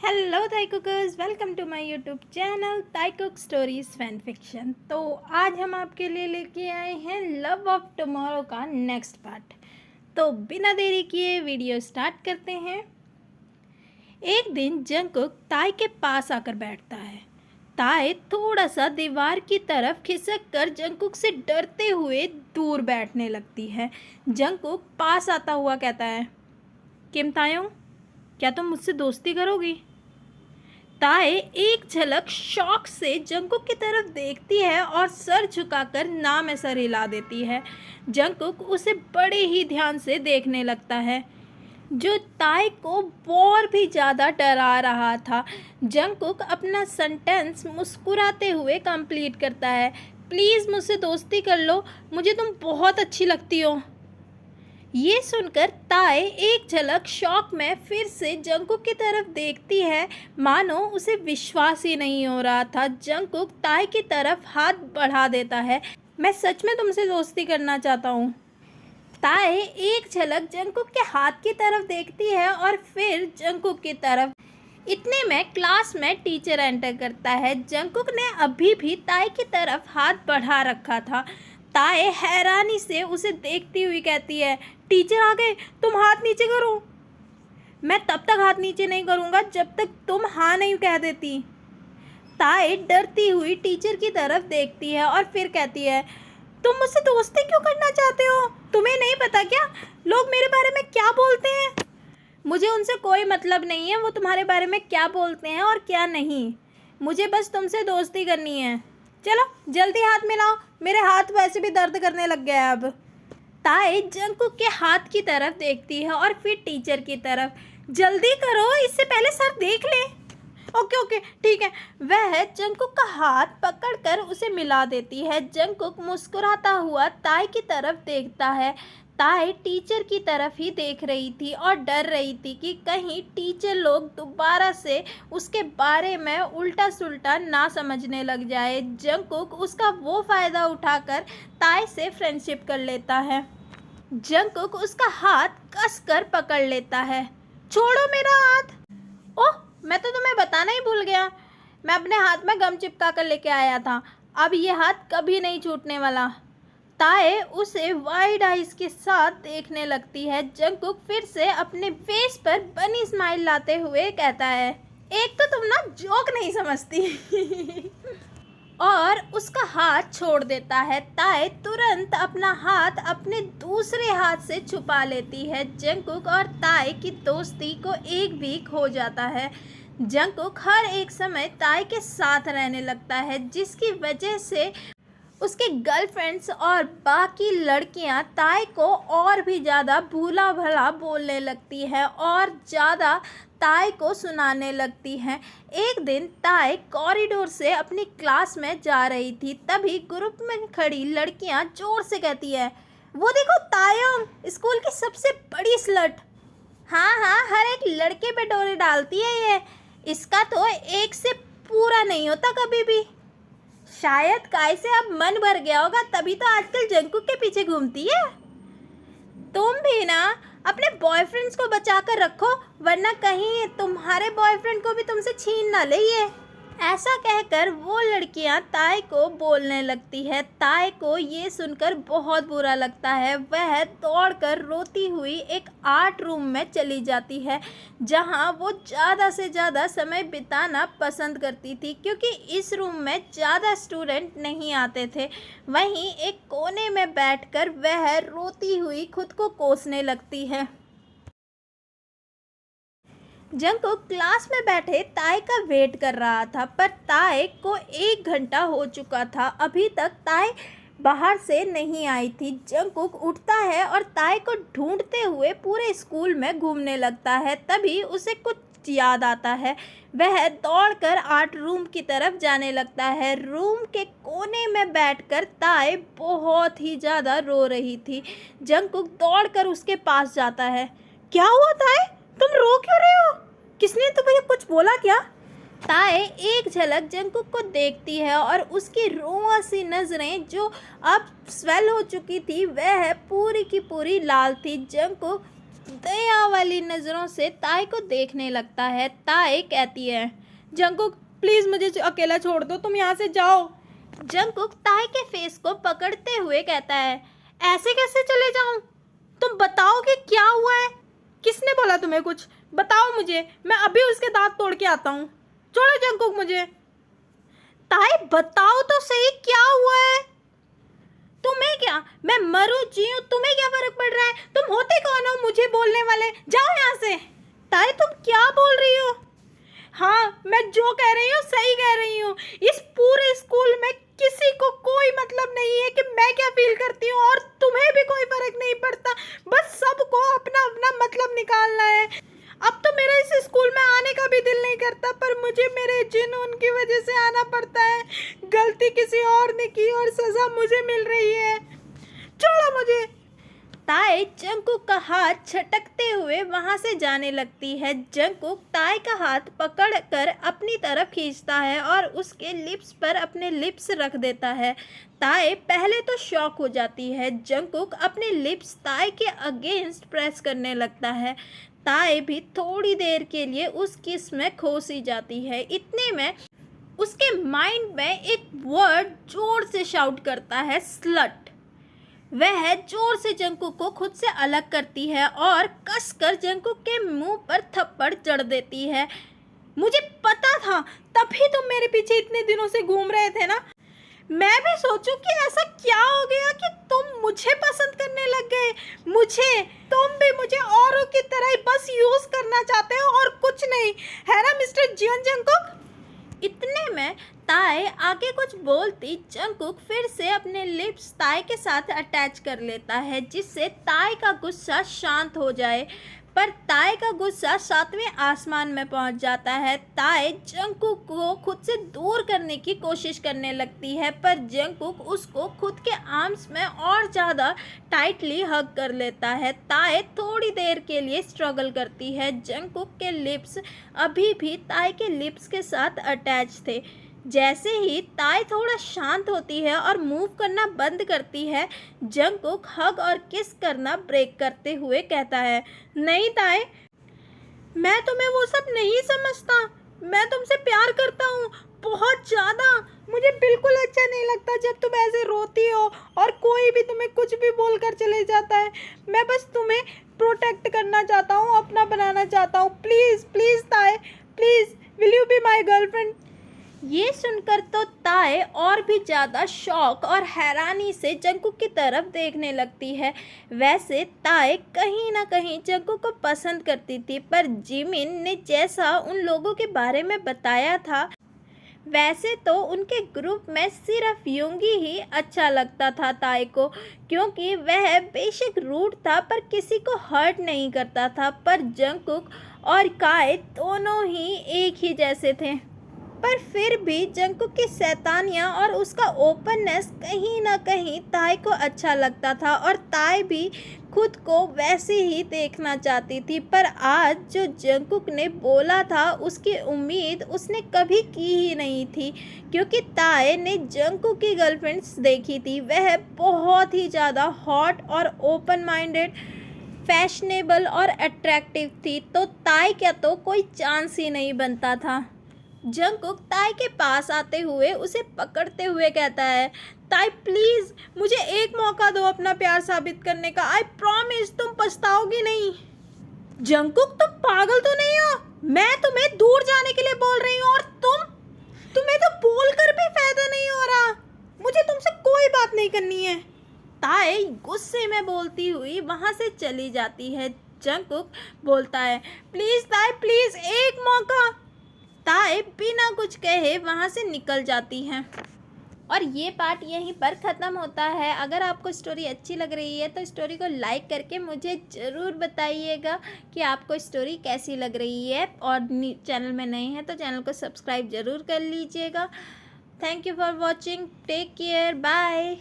Hello Taekookers, welcome to my YouTube channel Taekook stories fan fiction. तो आज हम आपके लिए लेके आए हैं लव ऑफ टुमारो का नेक्स्ट पार्ट। तो बिना देरी किए वीडियो स्टार्ट करते हैं। एक दिन जंगकुक ताई के पास आकर बैठता है। ताई थोड़ा सा दीवार की तरफ खिसक कर जंगकुक से डरते हुए दूर बैठने लगती है। जंगकुक पास आता हुआ कहता है, किम तायोंग, क्या तुम मुझसे दोस्ती करोगी? ताए एक झलक शौक से जंगकुक की तरफ देखती है और सर झुकाकर ना में सर हिला देती है। जंगकुक उसे बड़े ही ध्यान से देखने लगता है, जो ताए को और भी ज़्यादा डरा रहा था। जंगकुक अपना सेंटेंस मुस्कुराते हुए कंप्लीट करता है, प्लीज़ मुझसे दोस्ती कर लो, मुझे तुम बहुत अच्छी लगती हो। ये सुनकर ताए एक झलक शौक में फिर से जंगकुक की तरफ देखती है, मानो उसे विश्वास ही नहीं हो रहा था। जंगकुक ताए की तरफ हाथ बढ़ा देता है, मैं सच में तुमसे दोस्ती करना चाहता हूँ। ताए एक झलक जंगकुक के हाथ की तरफ देखती है और फिर जंगकुक की तरफ। इतने में क्लास में टीचर एंटर करता है। जंगकुक ने अभी भी ताए की तरफ हाथ बढ़ा रखा था। ताए हैरानी से उसे देखती हुई कहती है, टीचर आ गए, तुम हाथ नीचे करो। मैं तब तक हाथ नीचे नहीं करूँगा जब तक तुम हाँ नहीं कह देती। ताए डरती हुई टीचर की तरफ देखती है और फिर कहती है, तुम मुझसे दोस्ती क्यों करना चाहते हो? तुम्हें नहीं पता क्या लोग मेरे बारे में क्या बोलते हैं? मुझे उनसे कोई मतलब नहीं है वो तुम्हारे बारे में क्या बोलते हैं और क्या नहीं। मुझे बस तुमसे दोस्ती करनी है। चलो जल्दी हाथ मिलाओ, मेरे हाथ वैसे भी दर्द करने लग गया है अब। ताए जंगकुक के हाथ की तरफ देखती है और फिर टीचर की तरफ। जल्दी करो, इससे पहले सर देख ले। ओके ओके ठीक है। वह जंगकुक का हाथ पकड़कर उसे मिला देती है। जंगकुक मुस्कुराता हुआ ताए की तरफ देखता है। ताए टीचर की तरफ ही देख रही थी और डर रही थी कि कहीं टीचर लोग दोबारा से उसके बारे में उल्टा सुल्टा ना समझने लग जाए। जंगकुक उसका वो फ़ायदा उठाकर ताए से फ्रेंडशिप कर लेता है। जंगकुक उसका हाथ कसकर पकड़ लेता है। छोड़ो मेरा हाथ। ओह, मैं तो तुम्हें बताना ही भूल गया, मैं अपने हाथ में गम चिपका कर लेके आया था। अब ये हाथ कभी नहीं छूटने वाला। ताए उसे वाइड आइज के साथ देखने लगती है। जंगकुक फिर से अपने फेस पर बनी स्माइल लाते हुए कहता है, एक तो तुम ना जोक नहीं समझती। और उसका हाथ छोड़ देता है। ताए तुरंत अपना हाथ अपने दूसरे हाथ से छुपा लेती है। जंगकुक और ताए की दोस्ती को एक वीक हो जाता है। जंगकुक हर एक समय ताए के साथ रहने लगता है, जिसकी वजह से उसके गर्लफ्रेंड्स और बाकी लड़कियां ताए को और भी ज़्यादा भूला भला बोलने लगती है और ज़्यादा ताए को सुनाने लगती हैं। एक दिन ताए कॉरिडोर से अपनी क्लास में जा रही थी, तभी ग्रुप में खड़ी लड़कियां जोर से कहती है, वो देखो तायोंग, स्कूल की सबसे बड़ी स्लट। हाँ हाँ, हर एक लड़के पे डोरे डालती है ये, इसका तो एक से पूरा नहीं होता कभी भी। शायद काय से अब मन भर गया होगा, तभी तो आजकल जंगकुक के पीछे घूमती है। तुम भी ना अपने बॉयफ्रेंड्स को बचा कर रखो, वरना कहीं तुम्हारे बॉयफ्रेंड को भी तुमसे छीन ना ले ये। ऐसा कहकर वो लड़कियां ताए को बोलने लगती है। ताए को ये सुनकर बहुत बुरा लगता है। वह दौड़कर रोती हुई एक आर्ट रूम में चली जाती है, जहां वो ज़्यादा से ज़्यादा समय बिताना पसंद करती थी, क्योंकि इस रूम में ज़्यादा स्टूडेंट नहीं आते थे। वहीं एक कोने में बैठकर वह रोती हुई खुद को कोसने लगती है। जंगकुक क्लास में बैठे ताए का वेट कर रहा था, पर ताए को 1 घंटा हो चुका था, अभी तक ताए बाहर से नहीं आई थी। जंगकुक उठता है और ताए को ढूंढते हुए पूरे स्कूल में घूमने लगता है। तभी उसे कुछ याद आता है। वह दौड़कर आर्ट रूम की तरफ जाने लगता है। रूम के कोने में बैठकर ताए बहुत ही ज़्यादा रो रही थी। जंगकुक दौड़कर उसके पास जाता है। क्या हुआ ताए, तुम रो क्यों रहे हो? किसने तुम्हें कुछ बोला क्या? ताए एक झलक जंगकुक को देखती है और उसकी रोआ सी नज़रें जो अब स्वेल हो चुकी थी, वह पूरी की पूरी लाल थी। जंगकुक दया वाली नज़रों से ताई को देखने लगता है। ताई कहती है, जंगकुक प्लीज़ मुझे अकेला छोड़ दो, तुम यहाँ से जाओ। जंगकुक ताई के फेस को पकड़ते हुए कहता है, ऐसे कैसे चले जाऊँ? तुम बताओ कि क्या हुआ है? किसने बोला तुम्हें कुछ? बताओ मुझे, मैं अभी उसके दांत तोड़ के आता हूँ। छोड़ो जंगकुक मुझे। ताई बताओ तो सही, क्या हुआ है? तुम्हें क्या, मैं मरूं जीऊं तुम्हें क्या फर्क पड़ रहा है? तुम होते कौन हो मुझे बोलने वाले? जाओ यहाँ से। ताई तुम क्या बोल रही हो? हाँ, मैं जो कह रही हूँ सही कह रही हूँ। इस पूरे स्कूल में किसी को कोई मतलब नहीं है कि मैं क्या फील करती हूँ, और तुम्हें भी कोई फर्क नहीं पड़ता। बस सबको अपना अपना मतलब निकालना है। अब तो मेरा इस स्कूल में आने का भी दिल नहीं करता, पर मुझे मेरे जुनून की वजह से आना पड़ता है। गलती किसी और ने की और सज़ा मुझे मिल रही है। छोड़ो मुझे। ताई जंगकुक का हाथ छटकते हुए वहां से जाने लगती है। जंगकुक ताई का हाथ पकड़कर अपनी तरफ खींचता है और उसके लिप्स पर अपने लिप्स रख देता है। ताई पहले तो शॉक हो जाती है। जंगकुक अपने लिप्स ताई के अगेंस्ट प्रेस करने लगता है। ताई भी थोड़ी देर के लिए उस किस में खो सी जाती है। इतने में उसके माइंड में एक वर्ड जोर से शाउट करता है, स्लट। वह जोर से जंगकुक को खुद से अलग करती है और कसकर जंगकुक के मुंह पर थप्पड़ जड़ देती है। मुझे पता था, तभी तुम मेरे पीछे इतने दिनों से घूम रहे थे ना। मैं भी सोचूं कि ऐसा क्या हो गया कि तुम मुझे पसंद करने लग गए। तुम भी मुझे औरों की तरह ही बस यूज करना चाहते हो और कुछ नहीं, है ना मिस्टर जीवन जंगकुक? इतने में ताई आगे कुछ बोलती जंगकुक फिर से अपने लिप्स ताई के साथ अटैच कर लेता है, जिससे ताई का गुस्सा शांत हो जाए। पर ताई का गुस्सा 7वें आसमान में पहुंच जाता है। ताई जंगकुक को खुद से दूर करने की कोशिश करने लगती है, पर जंगकुक उसको खुद के आर्म्स में और ज़्यादा टाइटली हग कर लेता है। ताई थोड़ी देर के लिए स्ट्रगल करती है। जंगकुक के लिप्स अभी भी ताई के लिप्स के साथ अटैच थे। जैसे ही ताई थोड़ा शांत होती है और मूव करना बंद करती है, जंगकुक हग और किस करना ब्रेक करते हुए कहता है, नहीं ताई, मैं तुम्हें वो सब नहीं समझता। मैं तुमसे प्यार करता हूँ, बहुत ज़्यादा। मुझे बिल्कुल अच्छा नहीं लगता जब तुम ऐसे रोती हो और कोई भी तुम्हें कुछ भी बोल कर चले जाता है। मैं बस तुम्हें प्रोटेक्ट करना चाहता हूँ, अपना बनाना चाहता हूँ। प्लीज़ प्लीज़ ताई, please will you be my girlfriend? ये सुनकर तो ताई और भी ज़्यादा शौक और हैरानी से जंगकुक की तरफ देखने लगती है। वैसे ताई कहीं ना कहीं जंगकुक को पसंद करती थी, पर जिमिन ने जैसा उन लोगों के बारे में बताया था, वैसे तो उनके ग्रुप में सिर्फ युंगी ही अच्छा लगता था ताई को, क्योंकि वह बेशक रूड था पर किसी को हर्ट नहीं करता था। पर जंगकुक और काई दोनों ही एक ही जैसे थे, पर फिर भी जंगकुक की शैतानियाँ और उसका ओपननेस कहीं ना कहीं ताई को अच्छा लगता था, और ताई भी खुद को वैसे ही देखना चाहती थी। पर आज जो जंगकुक ने बोला था उसकी उम्मीद उसने कभी की ही नहीं थी, क्योंकि ताई ने जंगकुक की गर्लफ्रेंड्स देखी थी। वह बहुत ही ज़्यादा हॉट और ओपन माइंडेड, फैशनेबल और अट्रैक्टिव थी, तो ताई का तो कोई चांस ही नहीं बनता था। जंगकुक ताई के पास आते हुए उसे पकड़ते हुए कहता है, ताई प्लीज़ मुझे एक मौका दो अपना प्यार साबित करने का। आई प्रॉमिस तुम पछताओगी नहीं। जंगकुक तुम पागल तो नहीं हो? मैं तुम्हें दूर जाने के लिए बोल रही हूँ, और तुम्हें तो बोलकर भी फायदा नहीं हो रहा। मुझे तुमसे कोई बात नहीं करनी है। ताई गुस्से में बोलती हुई वहाँ से चली जाती है। जंगकुक बोलता है, प्लीज़ ताई प्लीज़ एक मौका। ताई बिना कुछ कहे वहाँ से निकल जाती हैं। और ये पार्ट यहीं पर ख़त्म होता है। अगर आपको स्टोरी अच्छी लग रही है तो स्टोरी को लाइक करके मुझे ज़रूर बताइएगा कि आपको स्टोरी कैसी लग रही है, और चैनल में नए हैं तो चैनल को सब्सक्राइब ज़रूर कर लीजिएगा। Thank you for watching, take care, bye.